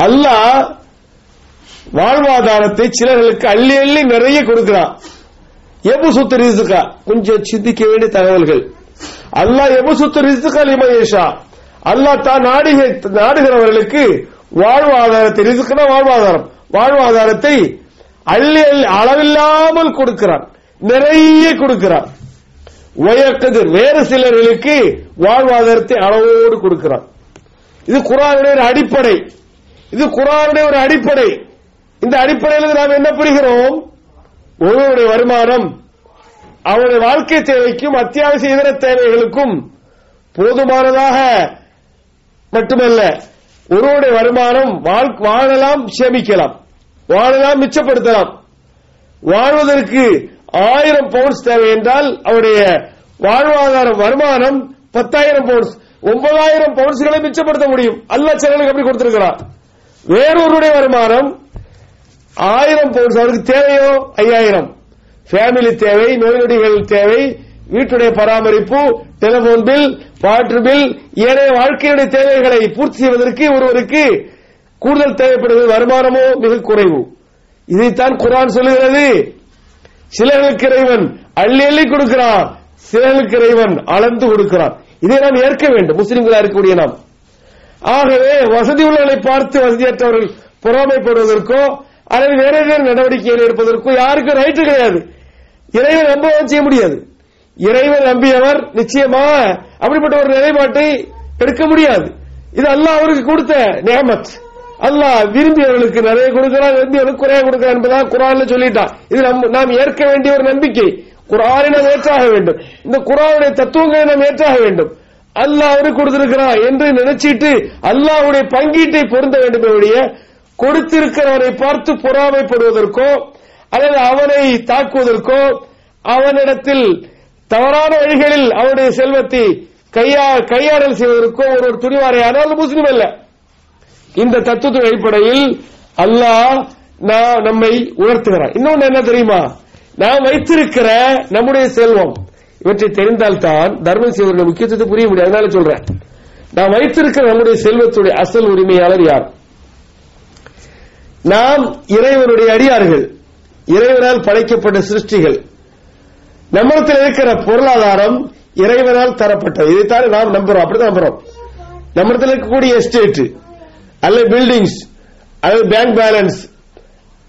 அல்லாஹ் வாழ்வாதாரத்தை சிலர்களுக்கு அள்ளி அள்ளி நிறைய கொடுக்கிறான். எபுசுத்து ரிஸ்கா, கொஞ்சம் சிந்திக்க வேண்டிய தகவல்கள். அல்லாஹ் எபுசுத்து ரிஸ்கா லிமன் யஷா, அல்லாஹ் தான் நாடுகிறவர்களுக்கு வாழ்வாதாரத்தை, ரிஸ்க்னா வாழ்வாதாரம், வாழ்வாதாரத்தை அள்ளி அளவில்லாமல் கொடுக்கிறான், நிறைய கொடுக்கிறான். வயக்கதிர், வேறு சிலர்களுக்கு வாழ்வாதாரத்தை அளவோடு கொடுக்கிறான். இது குர்ஆனுடைய ஒரு அடிப்படை. இது குர்ஆனுடைய ஒரு அடிப்படை. இந்த அடிப்படையில் நாம் என்ன புரிகிறோம்? ஒருவருடைய வருமானம் அவருடைய வாழ்க்கை தேவைக்கும் அத்தியாவசிய இதர தேவைகளுக்கும் போதுமானதாக மட்டுமல்ல, ஒருவருடைய வருமானம் வாழலாம், சேமிக்கலாம், வாழலாம், மிச்சப்படுத்தலாம். வாழ்வதற்கு 1000 பவுண்ட்ஸ் தேவை என்றால் அவருடைய வாழ்வாதார வருமானம் 10,000 பவுண்ட்ஸ், 9,000 பவுண்ட்ஸ்களை மிச்சப்படுத்த முடியும். அல்லாஹ் சிலருக்கு அப்படி கொடுத்திருக்கிறார். வேறொருடைய வருமானம் 1000 பவுண்ட்ஸ், அவருக்கு தேவையோ 5000. ஃபேமிலி தேவை, நோய் நொடிகள் தேவை, வீட்டுடைய பராமரிப்பு, டெலிபோன் பில், வாட்டர் பில், ஏனைய வாழ்க்கையுடைய தேவைகளை பூர்த்தி செய்வதற்கு ஒருவருக்கு கூடுதல் தேவைப்படுவது வருமானமோ மிக குறைவு. இதைத்தான் குர்ஆன் சொல்லுகிறது. சிலர்களுக்கு இறைவன் அள்ளி அள்ளி கொடுக்கிறான், சிலர்களுக்கு இறைவன் அளந்து கொடுக்கிறான். இதை நாம் ஏற்க வேண்டும், முஸ்லிம்களா இருக்கக்கூடிய நாம். ஆகவே வசதி உள்ளவர்களை பார்த்து வசதியற்றவர்கள் பொறாமைப்படுவதற்கோ அல்லது வேற வேறு நடவடிக்கைகள் எடுப்பதற்கோ யாருக்கும் ரைட்டு கிடையாது. இறைவன் நம்பவும் செய்ய முடியாது. இறைவன் நம்பியவர் நிச்சயமா அப்படிப்பட்ட ஒரு நிலைப்பாட்டை எடுக்க முடியாது. இது அல்லாஹ் அவருக்கு கொடுத்த நிஅமத். அல்லாஹ் விரும்பியவர்களுக்கு நிறைய கொடுக்கிறான், விரும்பியவர்களுக்கு குறைய கொடுக்கிறான் என்பதாக குர்ஆன்ல சொல்லிட்டான். இது நாம் ஏற்க வேண்டிய ஒரு நம்பிக்கை. குர்ஆனை நாம் ஏற்றாக வேண்டும். இந்த குர்ஆனுடைய தத்துவங்களை நாம் ஏற்றாக வேண்டும். அல்லாஹ் அவருக்கு கொடுத்திருக்கிறான் என்று நினைச்சிட்டு அல்லாஹ்வுடைய பங்கீட்டை பொருந்த வேண்டும். கொடுத்திருக்கிறவரை பார்த்து பொறாமைப்படுவதற்கோ அல்லது அவனை தாக்குவதற்கோ அவனிடத்தில் தவறான வழிகளில் அவருடைய செல்வத்தை கையாடல் செய்வதற்கோ ஒரு துணிவாரையானால் முஸ்லிம் அல்ல. இந்த தத்துவத்தின் அடிப்படையில் அல்லாஹ் நம்மை உணர்த்துகிறார். இன்னொன்று என்ன தெரியுமா? நாம் வைத்திருக்கிற நம்முடைய செல்வம், இவற்றை தெரிந்தால்தான் தர்மம் செய்வதற்கு முக்கியத்துவத்தை புரிய முடியும். அதனால சொல்றேன், நாம் வைத்திருக்கிற நம்முடைய செல்வத்துடைய அசல் உரிமையாளர் யார்? நாம் இறைவனுடைய அடியார்கள், இறைவனால் படைக்கப்பட்ட சிருஷ்டிகள். நம்மிடத்தில் இருக்கிற பொருளாதாரம் இறைவனால் தரப்பட்டது. இதைத்தான் நாம் நம்புறோம், அப்படிதான் நம்புறோம். நம்மிடத்தில் இருக்கக்கூடிய எஸ்டேட் அல்லது பில்டிங்ஸ் அல்லது பேங்க் பேலன்ஸ்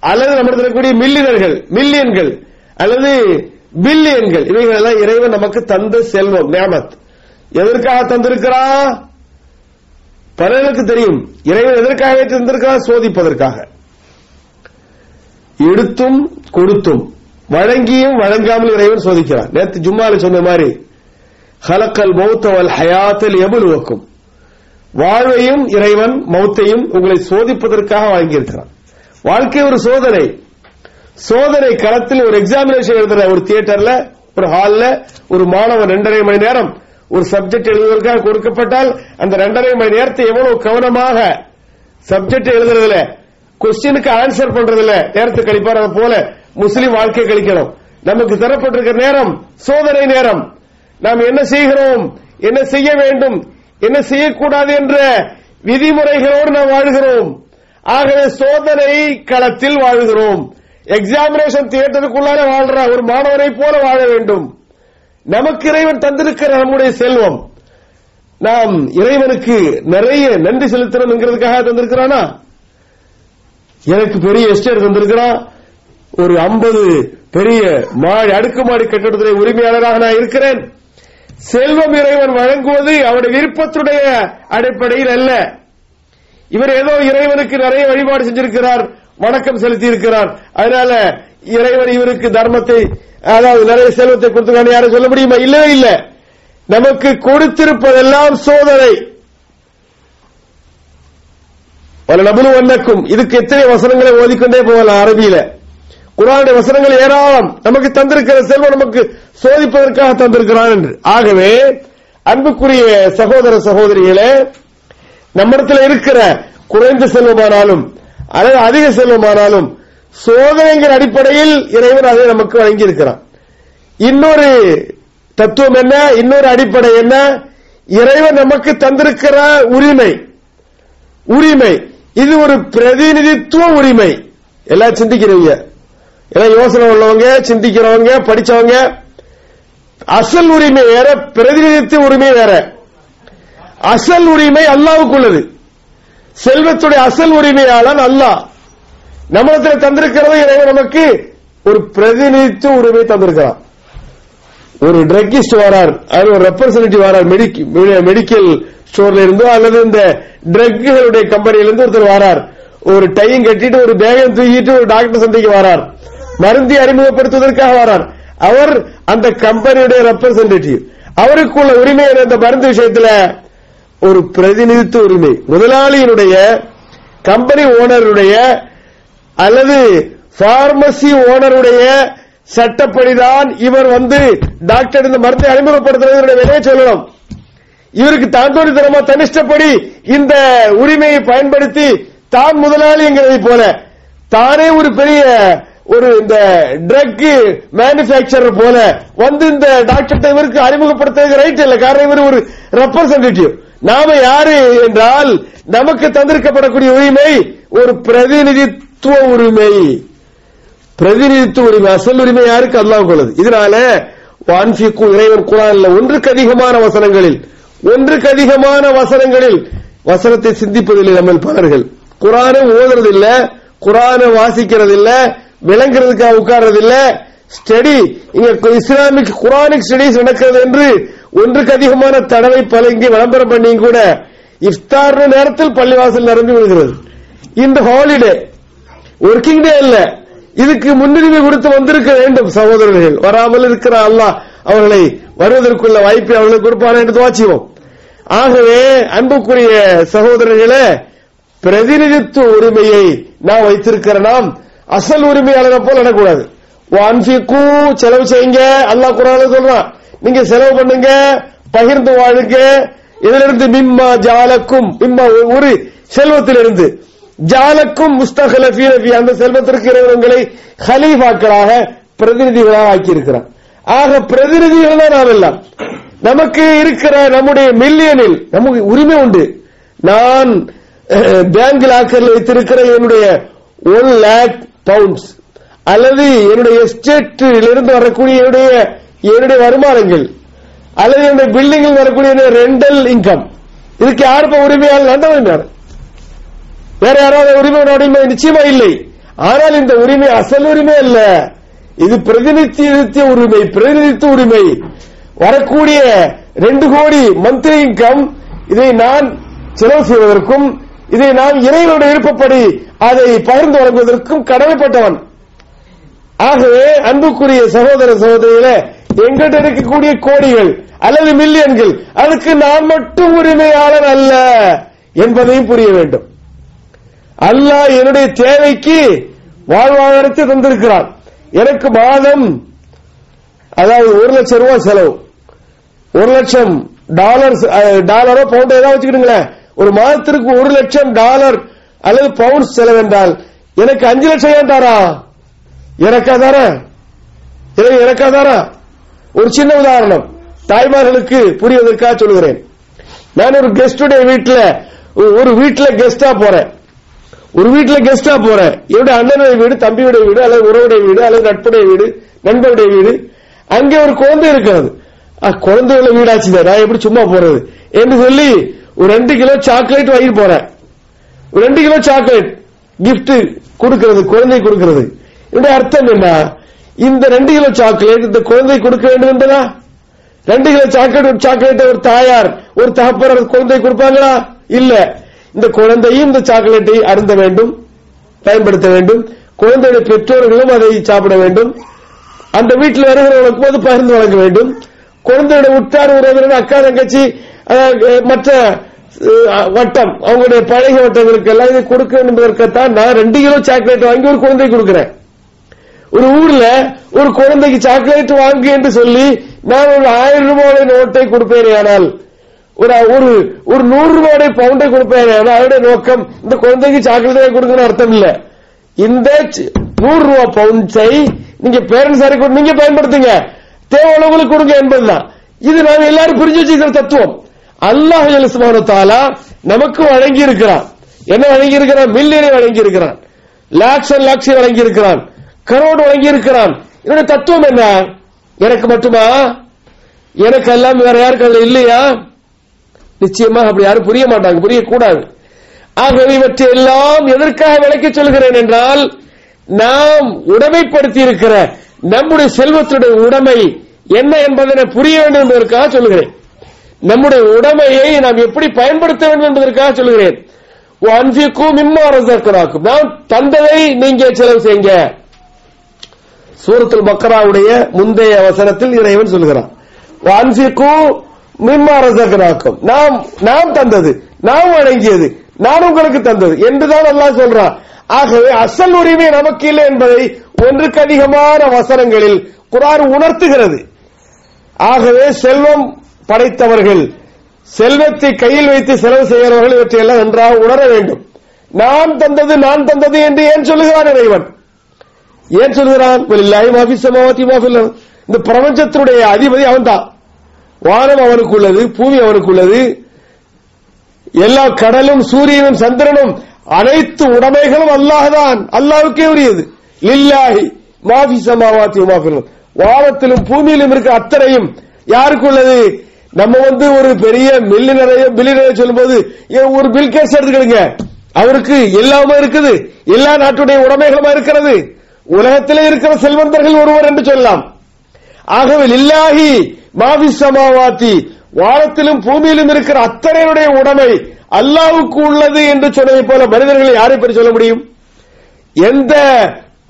அல்லது நம்மிடத்தில் இருக்கக்கூடிய மில்லியன்கள் அல்லது பில்லியன்கள், இவைகள் எல்லாம் இறைவன் நமக்கு தந்த செல்வம், நிஅமத். எதற்காக தந்திருக்கிறா? பலருக்கு தெரியும். இறைவன் எதற்காக தந்திருக்கிறா? சோதிப்பதற்காக. எடுத்தும் கொடுத்தும், வழங்கியும் வழங்காமல் இறைவன் சோதிக்கிறான். நேற்று ஜும்மால சொன்ன மாதிரி ஹலக்கல் மௌத்த வல் ஹயாத்த லியப்லுவக்கும், வாழ்வையும் இறைவன் மௌத்தையும் உங்களை சோதிப்பதற்காக வழங்கியிருக்கிறான். வாழ்க்கை ஒரு சோதனை. சோதனை களத்தில் ஒரு எக்ஸாமினேஷன் எழுதுற ஒரு தியேட்டர்ல, ஒரு ஹால்ல ஒரு மாணவன் 2.5 மணி நேரம் ஒரு சப்ஜெக்ட் எழுதுவதற்காக கொடுக்கப்பட்டால் அந்த 2.5 மணி நேரத்தை எவ்வளவு கவனமாக சப்ஜெக்ட் எழுதுறதுல, கொஸ்டினுக்கு ஆன்சர் பண்றதுல நேரத்தை கழிப்பார். அது போல முஸ்லிம் வாழ்க்கை கழிக்கணும். நமக்கு தரப்பட்டிருக்கிற நேரம் சோதனை நேரம். நாம் என்ன செய்கிறோம், என்ன செய்ய வேண்டும், என்ன செய்யக்கூடாது என்ற விதிமுறைகளோடு நாம் வாழ்கிறோம். ஆகவே சோதனை களத்தில் வாழ்கிறோம். எக்ஸாமினேஷன் தியேட்டருக்குள்ளார வாழ்ற ஒரு மாணவரை போல வாழ வேண்டும். நமக்கு இறைவன் தந்திருக்கிற நம்முடைய செல்வம், நாம் இறைவனுக்கு நிறைய நன்றி செலுத்தணும் என்கிறதுக்காக தந்திருக்கிறானா? எனக்கு பெரிய எஸ்டேட் தந்திருக்கிறான், ஒரு 50 பெரிய அடுக்குமாடி கட்டடத்துடைய உரிமையாளராக நான் இருக்கிறேன். செல்வம் இறைவன் வழங்குவது அவருடைய விருப்பத்துடைய அடிப்படையில் அல்ல. இவர் ஏதோ இறைவனுக்கு நிறைய வழிபாடு செஞ்சிருக்கிறார், வணக்கம் செலுத்தி இருக்கிறார், அதனால இறைவன் இவருக்கு தர்மத்தை, அதாவது நிறைய செல்வத்தை கொடுத்து யாரும் சொல்ல முடியுமா? இல்லவே இல்லை. நமக்கு கொடுத்திருப்பதெல்லாம் சோதனை. நபுலுவன்னக்கும், இதுக்கு எத்தனை வசனங்களை ஓதிக்கொண்டே போகலாம். அரபியில குர்ஆனுடைய வசனங்கள் ஏராளம். நமக்கு தந்திருக்கிற செல்வம் நமக்கு சோதிப்பதற்காக தந்திருக்கிறான் என்று. ஆகவே அன்புக்குரிய சகோதர சகோதரிகளே, நம்மிடத்தில் இருக்கிற குறைந்த செல்வமானாலும் அல்லது அதிக செல்வமானாலும் சோதனைங்கிற அடிப்படையில் இறைவன் அதை நமக்கு வழங்கி இருக்கிறான். இன்னொரு தத்துவம் என்ன, இன்னொரு அடிப்படை என்ன? இறைவன் நமக்கு தந்திருக்கிற உரிமை இது ஒரு பிரதிநிதித்துவ உரிமை. எல்லாம் சிந்திக்கிறவங்க, எல்லாம் யோசனை உள்ளவங்க, சிந்திக்கிறவங்க, படிச்சவங்க. அசல் உரிமை வேற, பிரதிநிதித்துவ உரிமை வேற. அசல் உரிமை அல்லாஹ்வுக்கு உள்ளது. செல்வத்துடைய அசல் உரிமையாளன் அல்லாஹ். நம்மிடத்தில் தந்திருக்கிறது இறைவன் நமக்கு ஒரு பிரதிநிதித்துவ உரிமை தந்திருக்கிறான். ஒரு ட்ரக்கிஸ்ட் வரார், அது ஒரு ரெப்ரசன்டேட்டிவ் வரார், மெடிக்கல் ஸ்டோர்ல இருந்தோ அல்லது இந்த ட்ரக்குகளுடைய கம்பெனியில இருந்து ஒருத்தர் வரார், ஒரு டையும் கட்டிட்டு ஒரு பேகம் தூக்கிட்டு ஒரு டாக்டர் சந்தைக்கு வரார், மருந்தை அறிமுகப்படுத்துவதற்காக வரார். அவர் அந்த கம்பெனியுடைய ரெப்ரசன்டேட்டிவ். அவருக்குள்ள உரிமை அந்த மருந்து விஷயத்துல ஒரு பிரதிநிதித்துவ உரிமை. முதலாளியினுடைய, கம்பெனி ஓனருடைய அல்லது பார்மசி ஓனருடைய சட்டப்படிதான் இவர் டாக்டர் இந்த மருந்தை அறிமுகப்படுத்துறதுடைய விலையை சொல்லணும். இவருக்கு தாந்தோணித்தனமா தனிஷ்டப்படி இந்த உரிமையை பயன்படுத்தி தான் முதலாளிங்கிறதை போல தானே ஒரு பெரிய ஒரு இந்த ட்ரக் மேனுபேக்சரர் போல இந்த டாக்டர் இவருக்கு அறிமுகப்படுத்துறது ரைட் இல்ல. காரணம் இவர் ஒரு ரெப்ரசன்டேட்டிவ். நாம யாரு என்றால் நமக்கு தந்திருக்கப்படக்கூடிய உரிமை ஒரு பிரதிநிதித்துவ உரிமை. பிரதிநிதித்துவ உரிமை, அசல் உரிமை யாருக்கு? அல்லாஹ்வுக்கு உள்ளது. இதனால வான்ஃபிகு இறைவன் குர்ஆன்ல ஒன்றுக்கு அதிகமான வசனங்களில் வசனத்தை சிந்திப்பதில்லை நம்ம பலர்கள். குர்ஆனை ஓதுறதில்ல, குர்ஆனை வாசிக்கிறதில்ல, விளங்குறதுக்காக உட்கார்றதில்ல. ஸ்டடி இங்க இஸ்லாமிக் குர்ஆனிக் ஸ்டடிஸ் நடக்கிறது என்று ஒன்றுக்கு அதிகமான தடவை பலங்கி விளம்பரம் பண்ணி கூட இஃப்தார் நேரத்தில் பள்ளிவாசல் நிரம்பி விடுகிறது. இந்த ஹாலிடே ஒர்க்கிங் டே இல்ல, இதுக்கு முன்னுரிமை கொடுத்து வந்திருக்க வேண்டும் சகோதரர்கள். வராமல் இருக்கிற அல்லாஹ் அவர்களை வருவதற்குள்ள வாய்ப்பை அவர்களுக்கு கொடுப்பார் என்று துஆ செய்வோம். ஆகவே அன்புக்குரிய சகோதரர்களே, பிரதிநிதித்துவ உரிமையை நாம் வைத்திருக்கிற நாம் அசல் உரிமையாளரை போல நடக்கூடாது. வான்ஃபிகு செலவு செய்யுங்க, அல்லாஹ் குர்ஆன்ல சொல்றான். நீங்க செலவு பண்ணுங்க, பகிர்ந்து வாழுங்க. இதிலிருந்து மிம்மா ஜாலக்கும், மிம்மா ஒரு செல்வத்திலிருந்து, ஜாலக்கும் முஸ்தகலஃபீன ஃபீ, அந்த செல்வத்திற்கு இறைவங்களை ஹலீஃபாக்களாக பிரதிநிதிகளாக ஆக்கியிருக்கிறார். ஆக பிரதிநிதிகள் தான் நாம் எல்லாம். நமக்கு இருக்கிற நம்முடைய மில்லியனில் நமக்கு உரிமை உண்டு. நான் பேங்க் லாக்கரில் வைத்திருக்கிற என்னுடைய 1 lakh pounds அல்லது என்னுடைய எஸ்டேட்டில் இருந்து வரக்கூடிய என்னுடைய வருமானங்கள் அல்லது என்னுடைய பில்டிங்கில் வரக்கூடிய ரெண்டல் இன்கம், இதுக்கு யாருப்ப உரிமையாளர்? நல்ல வேற யாராவது உரிமை நிச்சயமா இல்லை. ஆனால் இந்த உரிமை அசல் உரிமை அல்ல, இது பிரதிநிதித்துவ உரிமை. வரக்கூடிய 2 கோடி மந்த்லி இன்கம், இதை நான் செலவு செய்வதற்கும் இதை நாம் இறைவனுடைய விருப்பப்படி அதை பகிர்ந்து வழங்குவதற்கும் கடமைப்பட்டவன். ஆகவே அன்புக்குரிய சகோதர சகோதரிகளே, எங்கிட்ட இருக்கக்கூடிய கோடிகள் அல்லது மில்லியன்கள், அதுக்கு நான் மட்டும் உரிமையாளர் அல்ல என்பதையும் புரிய வேண்டும். அல்லாஹ் என்னுடைய தேவைக்கு வாழ்வாதாரத்தை தந்திருக்கிறான். எனக்கு மாதம் அதாவது 1 லட்சம் ரூபாய் செலவு, 1 லட்சம் டாலரோ பவுண்டோ ஏதாவது வச்சுக்கிடுங்களேன், ஒரு மாதத்திற்கு $1 லட்சம் அல்லது பவுண்ட்ஸ் செலவு என்றால் எனக்கு 5 லட்சம் ஏன் தாரா? எனக்காதாரா? ஒரு சின்ன உதாரணம் தாய்மார்களுக்கு புரிவதற்காக சொல்கிறேன். நான் ஒரு கெஸ்டுடைய வீட்டுல கெஸ்டா போறேன். என்னுடைய அண்ணனுடைய வீடு, தம்பியுடைய வீடு அல்லது உறவுடைய வீடு அல்லது நட்புடைய வீடு, நண்பருடைய வீடு. அங்கே ஒரு குழந்தை இருக்கிறது. குழந்தைகள வீடாச்சு, நான் எப்படி சும்மா போறது என்று சொல்லி ஒரு 2 கிலோ சாக்லேட் வாங்கி போறேன். 2 கிலோ சாக்லேட் கிஃப்ட் கொடுக்கிறது, குழந்தை கொடுக்கிறது. இதனுடைய அர்த்தம் என்ன? இந்த 2 கிலோ சாக்லேட் இந்த குழந்தை கொடுக்க வேண்டும் என்பதா? 2 கிலோ சாக்லேட் ஒரு தாயார் ஒரு தகப்பனர் குழந்தை கொடுப்பாங்களா? இல்ல. இந்த குழந்தையும் இந்த சாக்லேட்டை அருந்த வேண்டும், பயன்படுத்த வேண்டும். குழந்தையுடைய பெற்றோர்களும் அதை சாப்பிட வேண்டும். அந்த வீட்டில் வருகிறவர்களுக்கு போது பகிர்ந்து வழங்க வேண்டும். குழந்தையுடைய உற்றார் உறவினர், அக்கா தங்கச்சி, மற்ற வட்டம், அவங்களுடைய பழகிய வட்டங்களுக்கு எல்லாம் இதை கொடுக்க வேண்டும் என்பதற்காகத்தான் நான் 2 கிலோ சாக்லேட் வாங்கி ஒரு குழந்தை கொடுக்கிறேன். ஒரு ஊர்ல ஒரு குழந்தைக்கு சாக்லேட் வாங்கி என்று சொல்லி நான் ஒரு 1000 ரூபாய் நோட்டை கொடுப்பேன். ஆனால் ஒரு 100 ரூபாய் பவுண்டை கொடுப்பேன். அதோட நோக்கம் இந்த குழந்தைக்கு சாக்லேட்டை கொடுக்கணும் அர்த்தம் இல்ல. இந்த 100 ரூபாய் பவுண்ட்ஸை நீங்க பேரண்ட்ஸ் நீங்க பயன்படுத்துங்க, தேவையுள்ளவங்களுக்கு கொடுங்க என்பதுதான். இது நாம் எல்லாரும் புரிஞ்சு வச்சிருக்கிற தத்துவம். அல்லாஹ் சுப்ஹானஹு வ தஆலா நமக்கு வழங்கி இருக்கிறான். என்ன வழங்கி இருக்கிறான்? மில்லியனை வழங்கி இருக்கிறான், லாக்ஸ் அண்ட் லாக்ஸ் வழங்கி இருக்கிறான், கரோடு வழங்கி இருக்கிறான். என்னுடைய தத்துவம் என்ன? எனக்கு மட்டுமா? எனக்கு எல்லாம் வேற யாருக்கு அதுல இல்லையா? நிச்சயமாக அப்படி யாரும் புரிய மாட்டாங்க, புரியக்கூடாது. ஆகவே இவற்றை எல்லாம் எதற்காக விளக்கி சொல்கிறேன் என்றால், நாம் உடைமைப்படுத்தி இருக்கிற நம்முடைய செல்வத்துடைய உடைமை என்ன என்பதனை புரிய வேண்டும் என்பதற்காக சொல்கிறேன். நம்முடைய உடைமையை நாம் எப்படி பயன்படுத்த வேண்டும் என்பதற்காக சொல்கிறேன். நாம் தந்ததை நீங்க செலவு செய்யுங்க. சூரத்துல் பக்ராவுடைய முந்தைய வசனத்தில் இறைவன் சொல்கிறான், நாம் தந்தது, நாம் வழங்கியது, நான் உங்களுக்கு தந்தது என்றுதான் அல்லாஹ் சொல்றான். ஆகவே அசல் உரிமை நமக்கு இல்லை என்பதை ஒன்றுக்கு அதிகமான வசனங்களில் குர்ஆன் உணர்த்துகிறது. ஆகவே செல்வம் படைத்தவர்கள், செல்வத்தை கையில் வைத்து செலவு செய்கிறவர்கள் இவற்றையெல்லாம் நன்றாக உணர வேண்டும். நான் தந்தது நான் தந்தது என்று ஏன் சொல்லுகிறான் இறைவன்? ஏன் சொல்கிறான்? இந்த பிரபஞ்சத்தினுடைய அதிபதி அவன் தான். வானம் அவனுக்கு உள்ளது, பூமி அவனுக்கு உள்ளது, எல்லா கடலும் சூரியனும் சந்திரனும் அனைத்து உடைமைகளும் அல்லாஹ் தான், அல்லாஹ்வுக்கே உரியது. லில்லாஹி மாஃபி ஸமாவாதி வ மாஃபில் அர்த், வானத்திலும் பூமியிலும் இருக்க அத்தனையும் யாருக்கு உள்ளது? நம்ம ஒரு பெரிய பில்லியனரை சொல்லும்போது ஒரு பில் கேட்ஸ் எடுத்துக்கிடுங்க, அவருக்கு எல்லாமே இருக்குது, எல்லா நாட்டுடைய உடைமைகளுமா இருக்கிறது, உலகத்திலே இருக்கிற செல்வந்தர்கள் ஒருவர் என்று சொல்லலாம். ஆகவே லில்லாஹி மாஃபி ஸமாவாதி, வானத்திலும் பூமியிலும் இருக்கிற அத்தனையுடைய உடைமை அல்லாஹ்வுக்கு உள்ளது என்று சொன்னதை போல மனிதர்களை யாரை பற்றி சொல்ல முடியும்? எந்த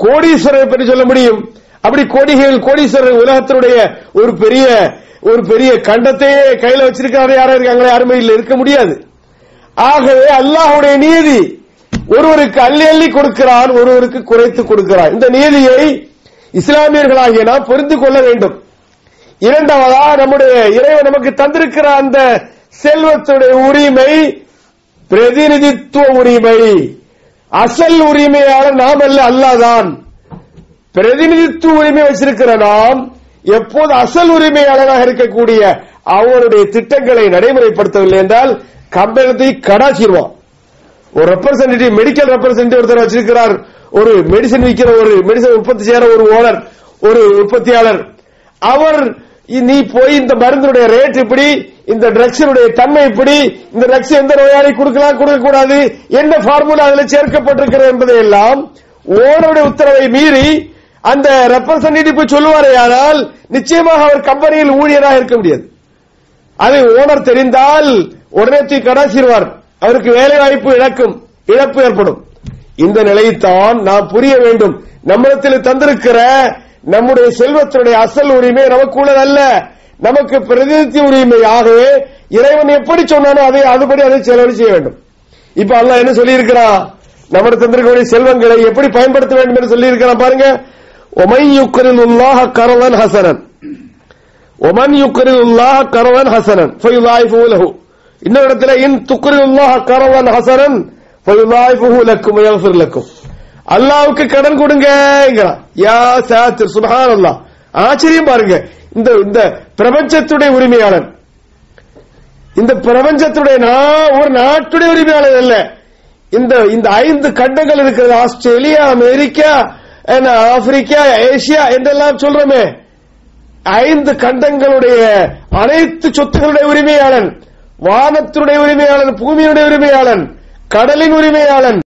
கோடீஸ்வரரை பற்றி சொல்ல முடியும்? அப்படி கோடீஸ்வரர் உலகத்தினுடைய ஒரு பெரிய கண்டத்தையே கையில வச்சிருக்கிறாரு யாரும் இருக்காங்களா? யாருமே இல்லை, இருக்க முடியாது. ஆகவே அல்லாஹ்வுடைய நீதி, ஒருவருக்கு அள்ளி அள்ளி கொடுக்கிறான், ஒருவருக்கு குறைத்து கொடுக்கிறான். இந்த நீதியை இஸ்லாமியர்களாகிய நாம் புரிந்து கொள்ள வேண்டும். இரண்டாவதா, நம்முடைய இறைவன் நமக்கு தந்திருக்கிற அந்த செல்வத்துடைய உரிமை பிரதிநிதித்துவ உரிமை. அசல் உரிமையாளர் நாம் அல்ல, அல்லாஹ் தான். பிரதிநிதித்துவ உரிமை வச்சிருக்கிற நாம் எப்போது அசல் உரிமையாளராக இருக்கக்கூடிய அவருடைய திட்டங்களை நடைமுறைப்படுத்தவில்லை என்றால் கம்பெனி கடாச்சிடுவான். ஒரு ரெப்ரசன்டேட்டிவ், மெடிக்கல் ரெப்ரசன்டேட்டிவ் ஒருத்தர் வச்சிருக்கிறார், ஒரு மெடிசன் விற்கிற, ஒரு மெடிசன் உற்பத்தி செய்யற ஒரு ஓனர், ஒரு உற்பத்தியாளர். அவர் நீ போய் இந்த மருந்துடைய ரேட் இப்படி, இந்த ட்ரக்ஸினுடைய தன்மை இப்படி, இந்த ட்ரக்ஸ் எந்த நோயாளி கொடுக்கலாம் கொடுக்க கூடாது, என்ன ஃபார்முலா அதில் சேர்க்கப்பட்டிருக்கிறது என்பதை எல்லாம் ஓனருடைய உத்தரவை மீறி அந்த ரெப்ரசன்டேட்டிவ் சொல்லுவாரே, ஆனால் நிச்சயமாக அவர் கம்பெனியில் ஊழியராக இருக்க முடியாது. அதை ஓனர் தெரிந்தால் உடனே தூக்கி கடாசிடுவார், அவருக்கு வேலை வாய்ப்பு இழப்பு ஏற்படும். இந்த நிலையைத்தான் நாம் புரிய வேண்டும். நம்மிடத்தில் தந்திருக்கிற நம்முடைய செல்வத்தினுடைய அசல் உரிமை நமக்கு உள்ளதல்ல, நமக்கு பிரதிநிதித்துவ உரிமை. ஆகவே இறைவன் எப்படி சொன்னானோ அதுபடி அதை செலவு செய்ய வேண்டும். இப்ப அல்லாஹ் என்ன சொல்லி இருக்கிறான்? நம்முடைய தந்திருக்கக்கூடிய செல்வங்களை எப்படி பயன்படுத்த வேண்டும் என்று சொல்லி இருக்கிறான் பாருங்க. ஒமன் யுக்ரிதுல்லாஹ கர்தன் ஹஸனன், ஒமன் யுக்ரிதுல்லாஹ கர்தன் ஹஸனன் ஃபயுதாயிஃபு லஹு. இன்னொரு இடத்துல இன் துக்ரிதுல்லாஹ கர்தன் ஹஸனன் ஃபயுதாயிஃபு லக்கும் வயக்ஃபிர் லக்கும். அல்லாஹ்வுக்கு கடன் கொடுங்கங்கறான். யா சாத்திர், சுப்ஹானல்லாஹ். ஆச்சரியம் பாருங்க. இந்த பிரபஞ்சத்துடைய உரிமையாளன், இந்த பிரபஞ்சத்துடைய ஒரு நாட்டுடைய உரிமையாளர் அல்ல. இந்த 5 கண்டங்கள் இருக்கிறது, ஆஸ்திரேலியா, அமெரிக்கா, ஆப்பிரிக்கா, ஏசியா என்றெல்லாம் சொல்றோமே, 5 கண்டங்களுடைய அனைத்து சொத்துக்களுடைய உரிமையாளன், வானத்தினுடைய உரிமையாளன், பூமியுடைய உரிமையாளன், கடலின் உரிமையாளன்,